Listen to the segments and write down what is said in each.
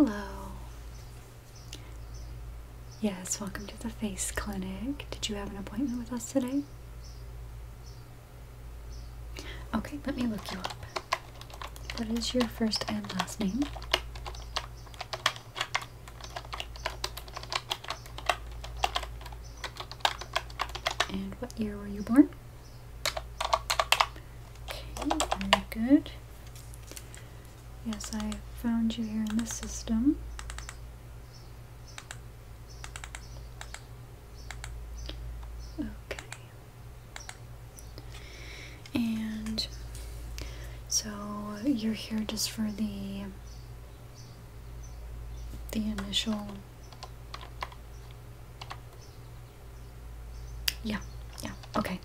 Hello. Yes, welcome to the face clinic. Did you have an appointment with us today? Okay, let me look you up. What is your first and last name? And what year were you born? Okay, very good. Yes, I found you here in the system. Okay. And so you're here just for the initial. Yeah, okay.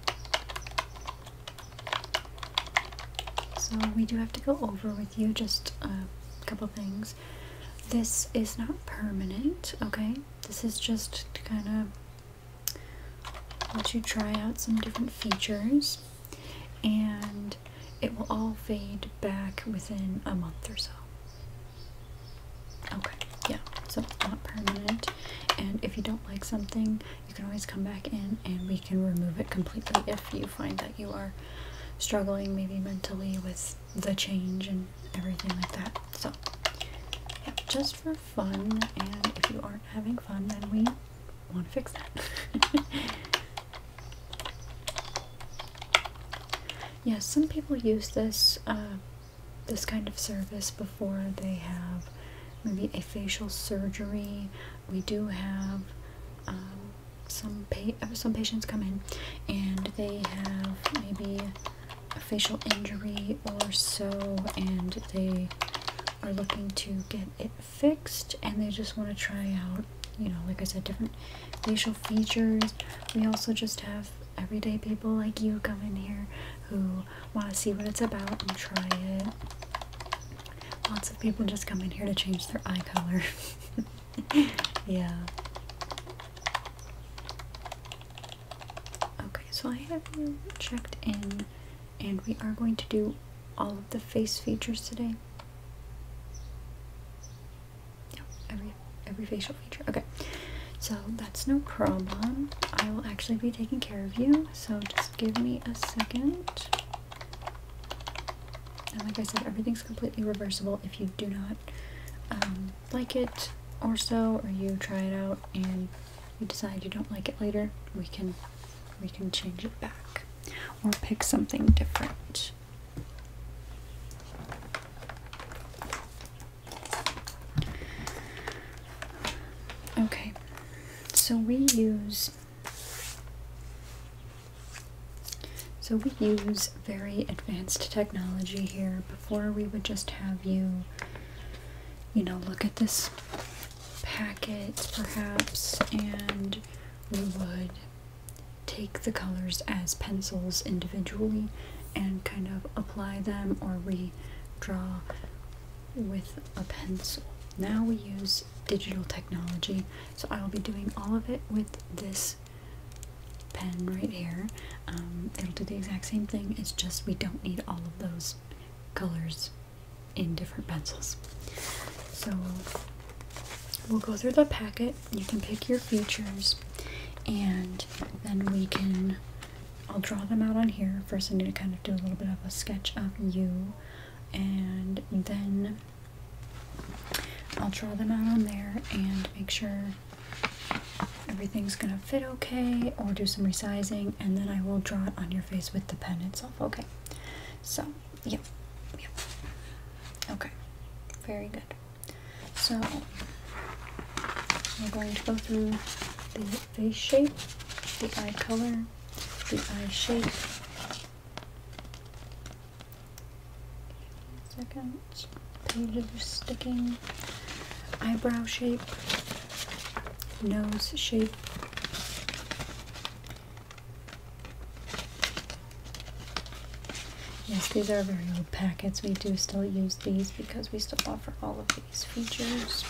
So we do have to go over with you just a couple things. This is not permanent, okay? This is just to kind of let you try out some different features, and it will all fade back within a month or so. Okay, yeah, so it's not permanent, and if you don't like something, you can always come back in and we can remove it completely if you find that you are struggling maybe mentally with the change and everything like that. So yeah, just for fun, and if you aren't having fun, then we want to fix that. Yeah, some people use this this kind of service before they have maybe a facial surgery. We do have some patients come in and they have maybe a facial injury or so, and they are looking to get it fixed, and they just want to try out, you know, like I said, different facial features. We also just have everyday people like you come in here who want to see what it's about and try it. Lots of people just come in here to change their eye color. Yeah. Okay, so I have you checked in, and we are going to do all of the face features today. Yeah, every facial feature. Okay, so that's no problem. I will actually be taking care of you, so just give me a second. And like I said, everything's completely reversible. If you do not like it or so, or you try it out and you decide you don't like it later, we can change it back or pick something different. Okay, so we use very advanced technology here. Before, we would just have you know, look at this packet perhaps, and we would take the colors as pencils individually and kind of apply them or redraw with a pencil. Now we use digital technology, so I'll be doing all of it with this pen right here. It'll do the exact same thing, it's just we don't need all of those colors in different pencils. So we'll go through the packet, you can pick your features, and then I'll draw them out on here. First I need to kind of do a little bit of a sketch of you, and then I'll draw them out on there and make sure everything's gonna fit okay, or do some resizing, and then I will draw it on your face with the pen itself. Okay, so yep. Okay, very good. So we're going to go through the face shape, the eye color, the eye shape. Second, pages are sticking. Eyebrow shape, nose shape, yes, these are very old packets. We do still use these because we still offer all of these features.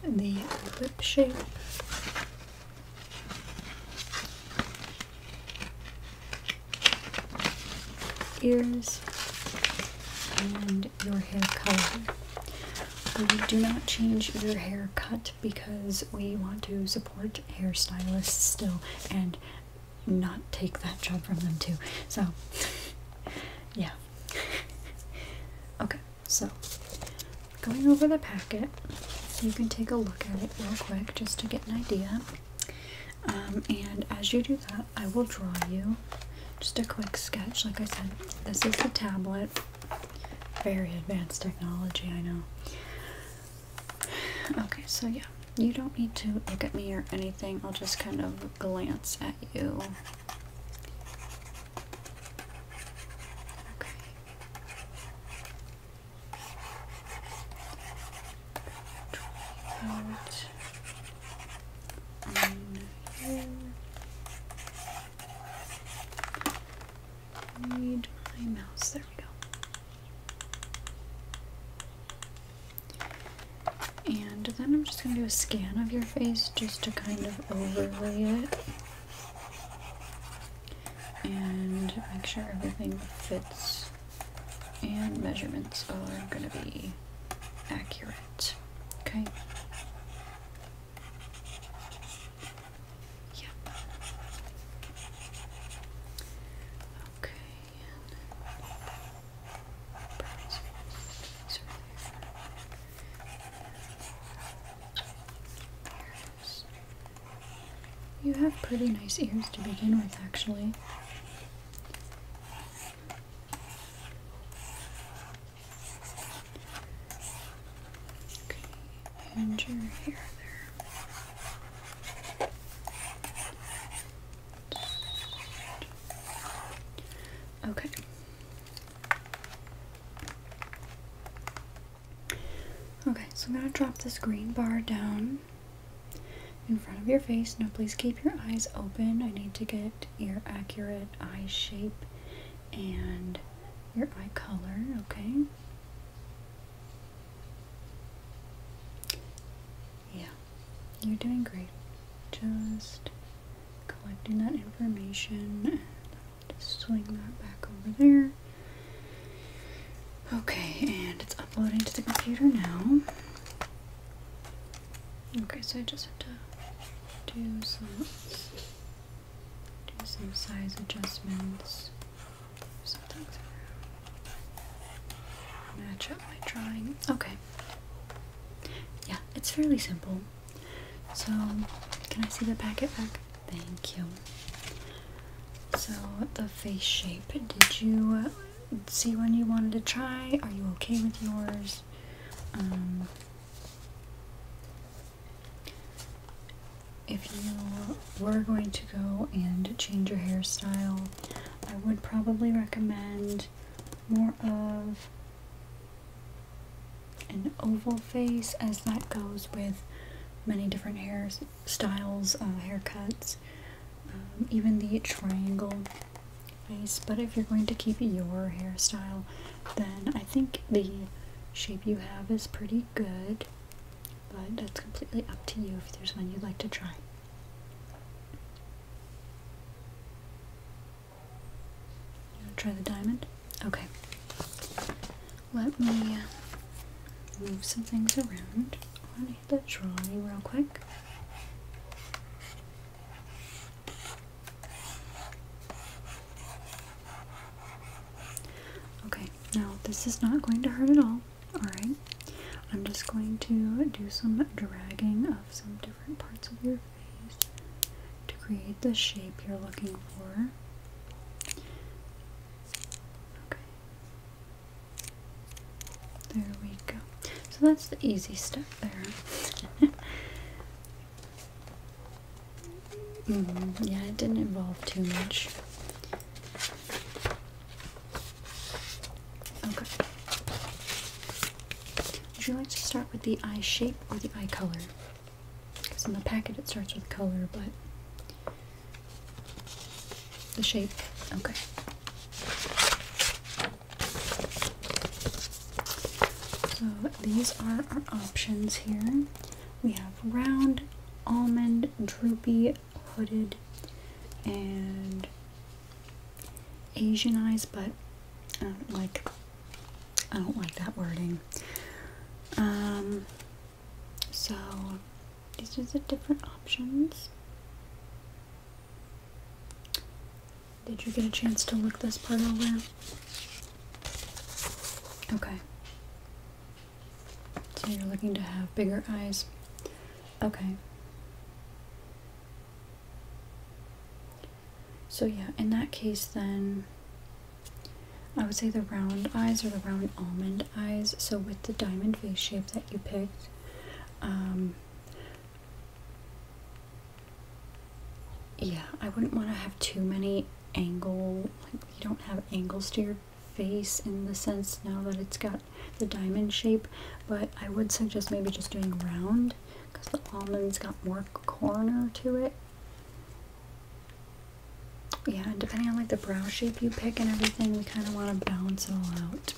The lip shape, ears, and your hair color. We do not change your hair cut because we want to support hairstylists still and not take that job from them too. So, yeah. Okay, so going over the packet, so you can take a look at it real quick just to get an idea. And as you do that, I will draw you just a quick sketch. Like I said, this is the tablet. Very advanced technology, I know. Okay, so yeah, you don't need to look at me or anything. I'll just kind of glance at you. Okay. Out on here. Need my mouse. There we go. And then I'm just going to do a scan of your face just to kind of overlay it and make sure everything fits and measurements are going to be accurate. Okay? Yep. Okay. You have pretty nice ears to begin with, actually. Okay, and your hair there. Okay. Okay, so I'm going to drop this green bar down in front of your face. Now please keep your eyes open. I need to get your accurate eye shape and your eye color, okay? Yeah, you're doing great. Just collecting that information and just swing that back over there. Okay, and it's uploading to the computer now. Okay, so I just have to do some size adjustments. Some things around. Match up my drawing. Okay. Yeah, it's fairly simple. So, can I see the packet back? Thank you. So, the face shape. Did you see one you wanted to try? Are you okay with yours? If you were going to go and change your hairstyle, I would probably recommend more of an oval face, as that goes with many different hairstyles, haircuts, even the triangle face. But if you're going to keep your hairstyle, then I think the shape you have is pretty good. But that's completely up to you if there's one you'd like to try. You want to try the diamond? Okay. Let me move some things around. I want to hit that drawing real quick. Okay, now this is not going to hurt at all. Alright. I'm just going to do some dragging of some different parts of your face to create the shape you're looking for. Okay. There we go. So that's the easy step there. Yeah, it didn't involve too much. Okay. Would you like to start with the eye shape or the eye color? Because in the packet it starts with color, but the shape, okay. So these are our options here. We have round, almond, droopy, hooded, and Asian eyes, but like I don't like that wording. So these are the different options. Did you get a chance to look this part over? Okay. So you're looking to have bigger eyes. Okay. So yeah, in that case then, I would say the round eyes or the round almond eyes. So with the diamond face shape that you picked, yeah, I wouldn't want to have too many you don't have angles to your face in the sense now that it's got the diamond shape, but I would suggest maybe just doing round because the almond's got more corner to it. Yeah, and depending on like the brow shape you pick and everything, we kind of want to balance it all out.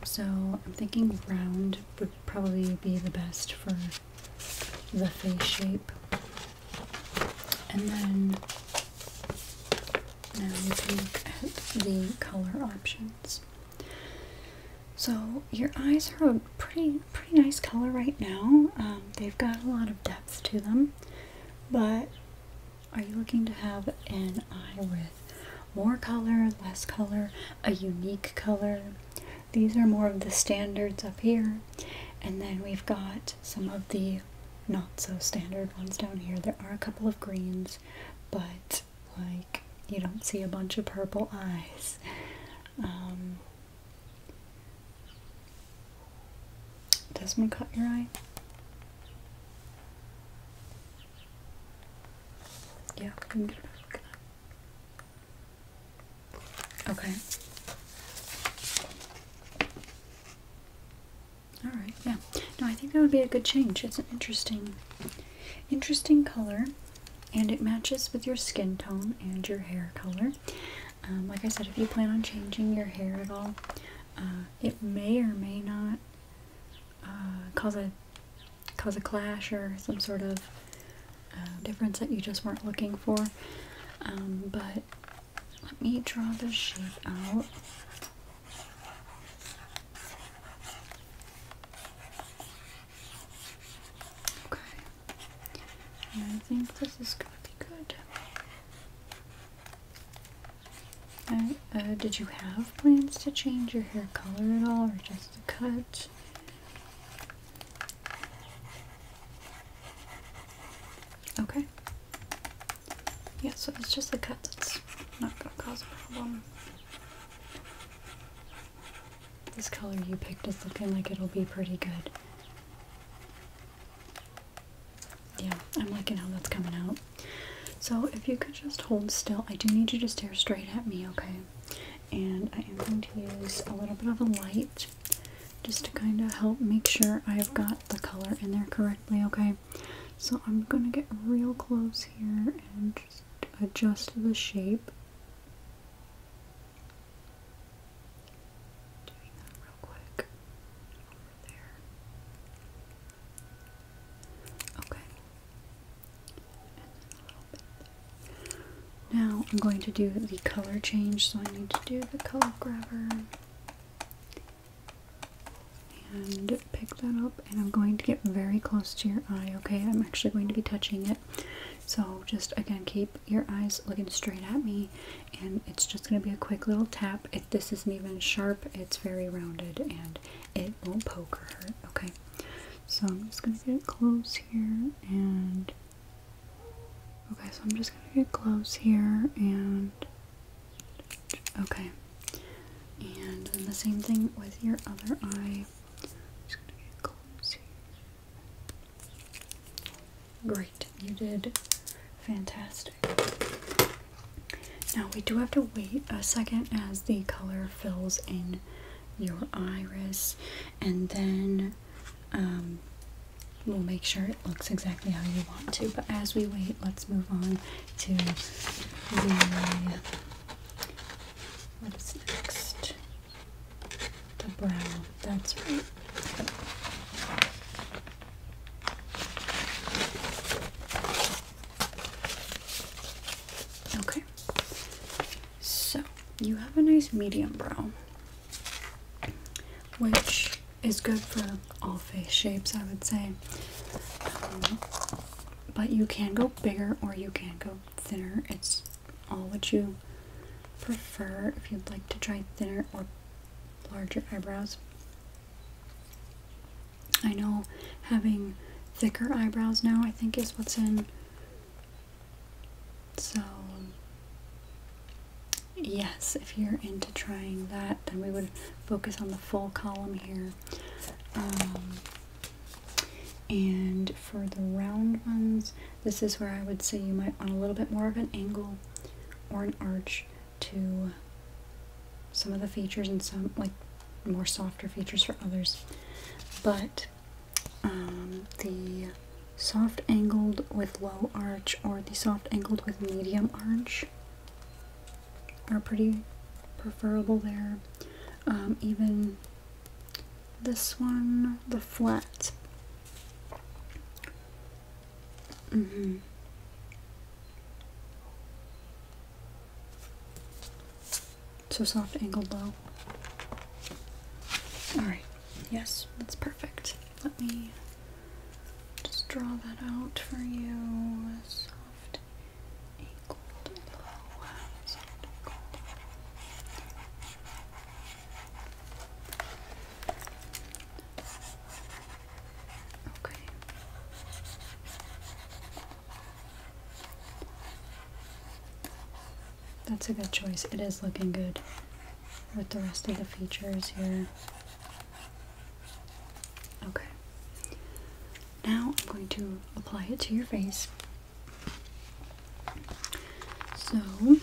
So I'm thinking round would probably be the best for the face shape. And then now you can look at the color options. So your eyes are a pretty nice color right now. They've got a lot of depth to them, but are you looking to have an eye with more color, less color, a unique color? These are more of the standards up here, and then we've got some of the not so standard ones down here. There are a couple of greens, but like you don't see a bunch of purple eyes. Does one cut your eye? Yeah, we can get a better look at that. Okay. Alright, yeah. No, I think that would be a good change. It's an interesting color, and it matches with your skin tone and your hair color. Like I said, if you plan on changing your hair at all, it may or may not cause a clash or some sort of difference that you just weren't looking for. But let me draw the shape out. Okay. And I think this is going to be good. Did you have plans to change your hair color at all, or just a cut? Okay. Yeah, so it's just a cut that's not going to cause a problem. This color you picked is looking like it'll be pretty good. Yeah, I'm liking how that's coming out. So if you could just hold still, I do need you to stare straight at me, okay? And I am going to use a little bit of a light just to kind of help make sure I've got the color in there correctly, okay? So I'm going to get real close here and just adjust the shape. Doing that real quick over there. Okay. And then a little bit there. Now I'm going to do the color change, so I need to do the color grabber and pick that up, and I'm going to get very close to your eye, okay? I'm actually going to be touching it, so just again keep your eyes looking straight at me, and it's just going to be a quick little tap. If this isn't even sharp, it's very rounded and it won't poke or hurt, okay? So I'm just going to get close here, and okay, so I'm just going to get close here, and okay, and then the same thing with your other eye. Great, you did fantastic. Now we do have to wait a second as the color fills in your iris, and then we'll make sure it looks exactly how you want to. But as we wait, let's move on to the, what is next? The brow, that's right. Okay, so you have a nice medium brow. which is good for all face shapes, I would say. But you can go bigger or you can go thinner. It's all what you prefer if you'd like to try thinner or larger eyebrows. I know having thicker eyebrows now, I think, is what's in. So, yes, if you're into trying that, then we would focus on the full column here. And for the round ones, this is where I would say you might want a little bit more of an angle or an arch to some of the features and some like more softer features for others. But the soft angled with low arch or the soft angled with medium arch are pretty preferable there. Even this one, the flat. So soft angled low. Alright, yes, that's perfect. Let me just draw that out for you. Soft angled low. Soft angled. Okay. That's a good choice. It is looking good with the rest of the features here. Okay. Now I'm going to apply it to your face. So, I'm going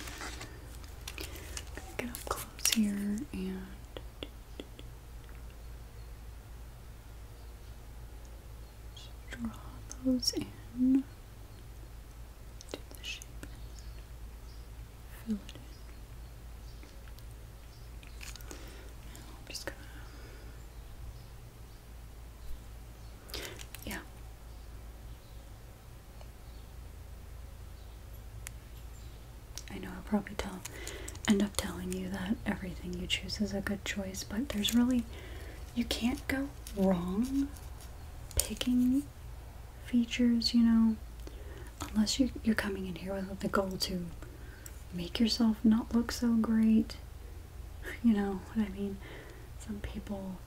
to get up close here and draw those in. Do the shape and fill it in. I'm just gonna, yeah. I know I'll probably end up telling you that everything you choose is a good choice, but there's really, you can't go wrong picking features, you know, unless you're coming in here with the goal to make yourself not look so great. You know what I mean? Some people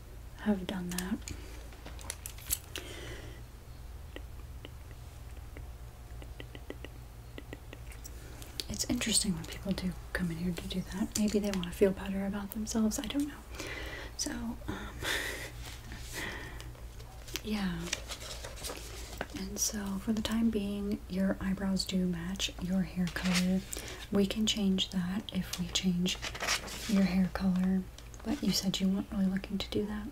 have done that. It's interesting when people do come in here to do that. Maybe they want to feel better about themselves. I don't know. So, yeah. And so, for the time being, your eyebrows do match your hair color. We can change that if we change your hair color. But you said you weren't really looking to do that.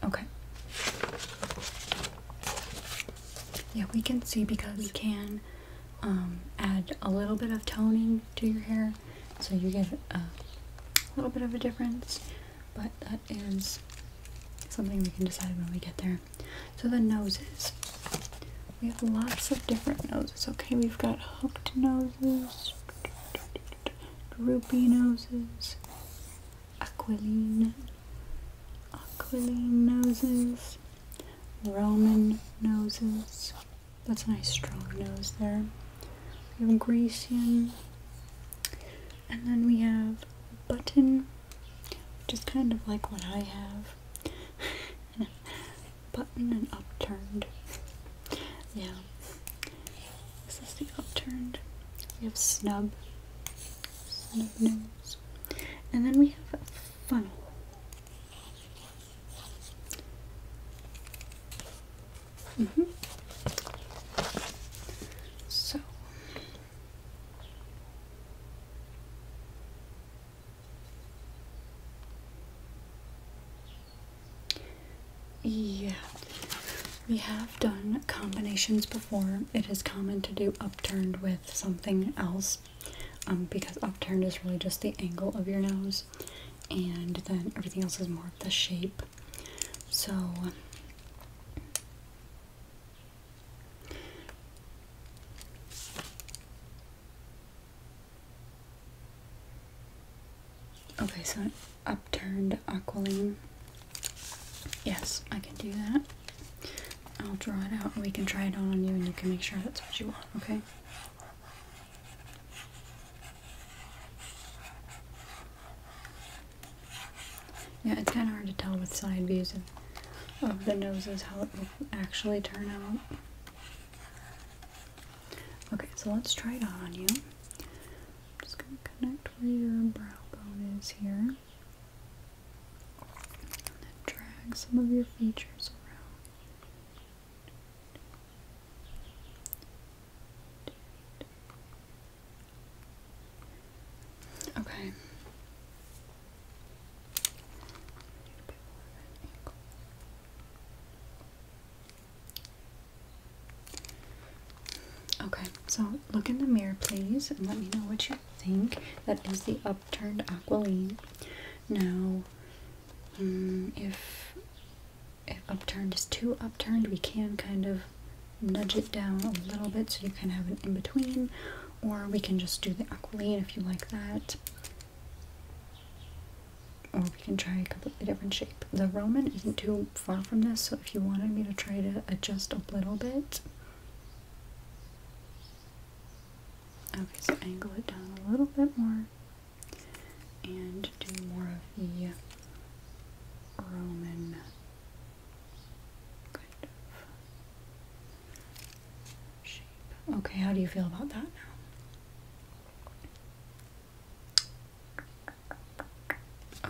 Okay. Yeah, we can see because we can add a little bit of toning to your hair, so you get a little bit of a difference, but that is something we can decide when we get there. So the noses. We have lots of different noses, okay? We've got hooked noses, droopy noses, aquiline noses, Roman noses. That's a nice strong nose there. We have Grecian, and then we have button, which is kind of like what I have. Button and upturned. Yeah. This is the upturned. We have snub nose. And then we have a funnel. So, yeah, we have done combinations before. It is common to do upturned with something else, because upturned is really just the angle of your nose, and then everything else is more of the shape. So, okay, so upturned aquiline. Yes, I can do that. I'll draw it out and we can try it on you and you can make sure that's what you want, okay? Yeah, it's kind of hard to tell with side views of the noses how it will actually turn out. Okay, so let's try it on you. I'm just going to connect where your brow bone is here. And then drag some of your features around. Okay. Okay, so look in the mirror, please, and let me know what you think. That is the upturned Aqualine. Now, if upturned is too upturned, we can kind of nudge it down a little bit so you can have an in-between, or we can just do the Aqualine if you like that. Or we can try a completely different shape. The Roman isn't too far from this, so if you wanted me to try to adjust a little bit. Okay, so angle it down a little bit more and do more of the Roman kind of shape. Okay, how do you feel about that now?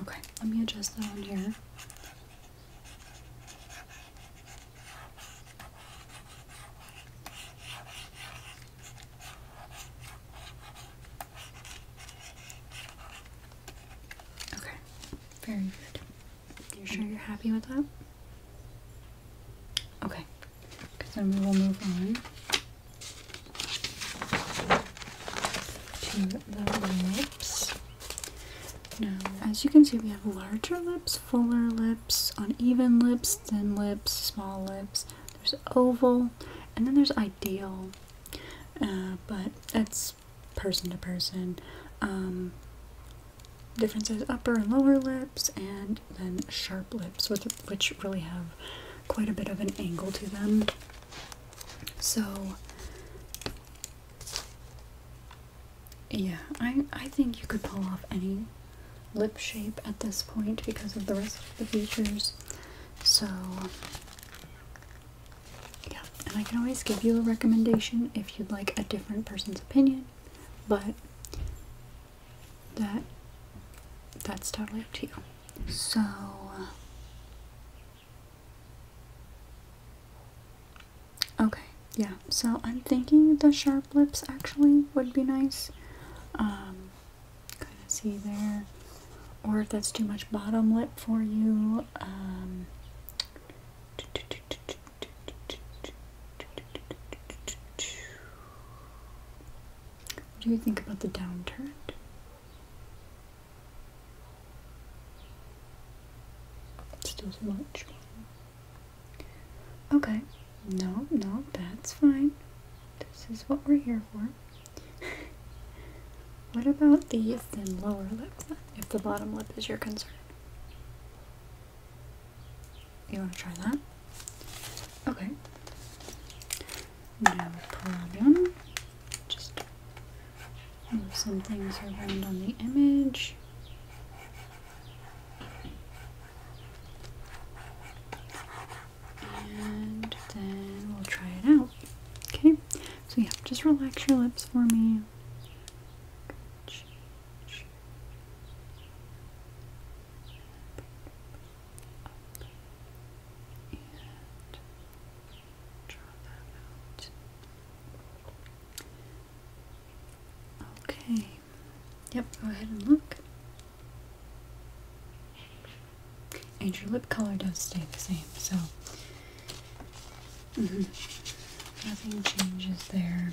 Okay, let me adjust that on here. Very good. You sure you're happy with that? Okay, because then we will move on to the lips. Now, as you can see, we have larger lips, fuller lips, uneven lips, thin lips, small lips. There's oval, and then there's ideal, but that's person to person. Different size upper and lower lips, and then sharp lips, which really have quite a bit of an angle to them. So, yeah, I think you could pull off any lip shape at this point because of the rest of the features. So, yeah, and I can always give you a recommendation if you'd like a different person's opinion, but that's totally up to you. So, okay, yeah, so I'm thinking the sharp lips actually would be nice. Kind of see there. Or if that's too much bottom lip for you, what do you think about the downturned? Still too much. Okay. No, that's fine. This is what we're here for. What about the thin lower lip then, if the bottom lip is your concern? You want to try that? Okay. No problem. Just move some things around on the image. And then we'll try it out. Okay, so yeah, just relax your lips for me. And draw that out. Okay. Yep, go ahead and look. And your lip color does stay the same, so nothing changes there.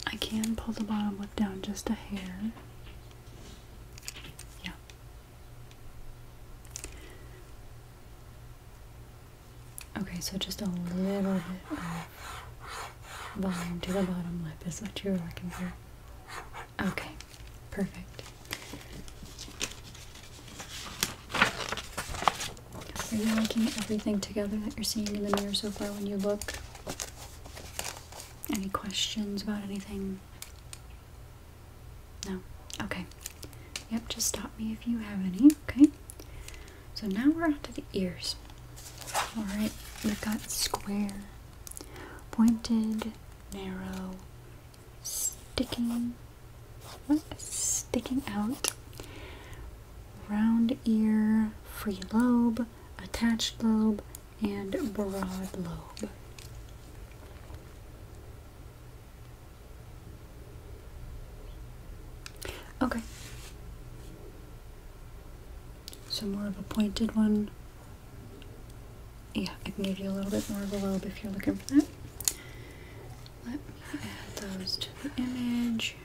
I can pull the bottom lip down just a hair. Yeah. Okay, so just a little bit of volume to the bottom lip is what you're looking for. Okay, perfect. Are you liking everything together that you're seeing in the mirror so far when you look? Any questions about anything? No? Okay. Yep, just stop me if you have any, okay? So now we're on to the ears. Alright, we've got square, pointed, narrow, sticking out, round ear, free lobe, attached lobe, and broad lobe. Okay. So more of a pointed one. Yeah, I can give you a little bit more of a lobe if you're looking for that. Let me add those to the image.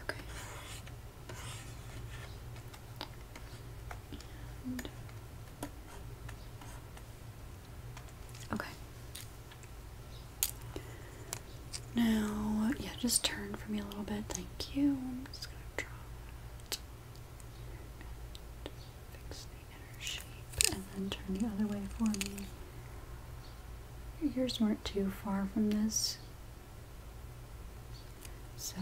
Okay. And okay. Now, yeah, just turn for me a little bit. Thank you. I'm just gonna draw it. Fix the inner shape and then turn the other way for me. Your ears weren't too far from this, so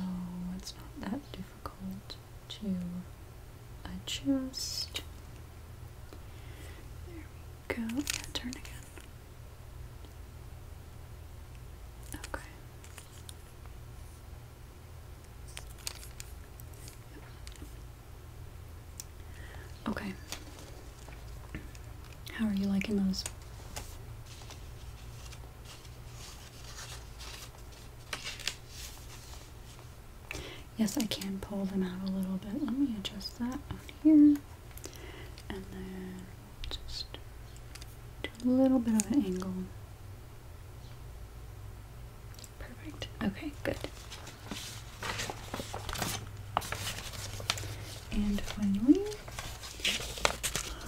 it's not that difficult to adjust. There we go. Yeah, turn again. Okay. Okay. How are you liking those? Yes, I can pull them out a little bit. Let me adjust that on here. And then just do a little bit of an angle. Perfect. Okay, good. And finally,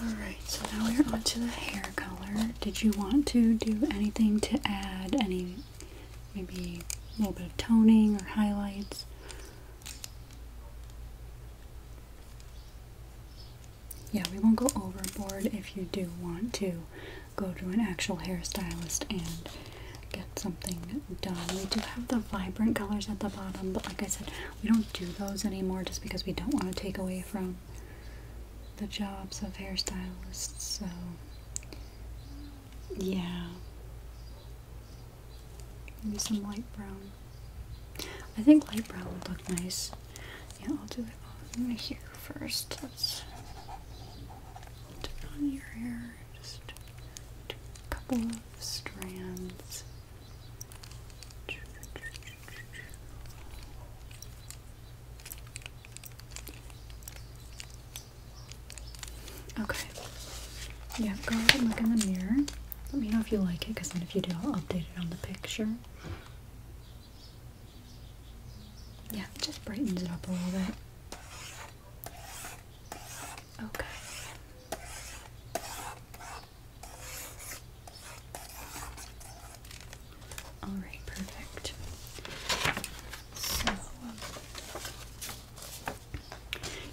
alright, so now we're on to the hair color. Did you want to do anything to add any, maybe a little bit of toning or highlights? Yeah, we won't go overboard if you do want to go to an actual hairstylist and get something done. We do have the vibrant colors at the bottom, but like I said, we don't do those anymore just because we don't want to take away from the jobs of hairstylists, so yeah. Maybe some light brown. I think light brown would look nice. Yeah, I'll do it on here first. Let's do it on your hair. Just do a couple of strands. Okay. Yeah, go ahead and look in the mirror. Let me know if you like it, because then if you do, I'll update it on the picture. Yeah, it just brightens it up a little bit. Okay. Alright, perfect. So,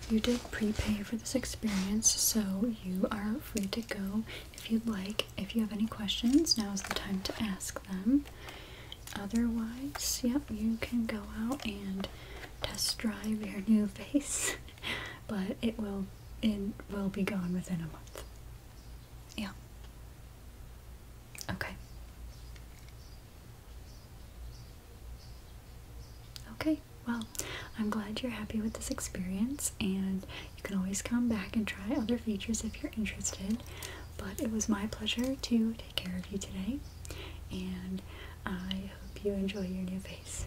you did prepay for this experience, so you are free to go if you'd like. If you have any questions, now is the time to ask them. Otherwise, yep, you can go out and test drive your new face, but it will be gone within a month. Yeah. Okay. Okay, well, I'm glad you're happy with this experience, and you can always come back and try other features if you're interested. But it was my pleasure to take care of you today, and I hope you enjoy your new face.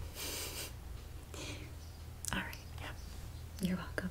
Alright, yeah, you're welcome.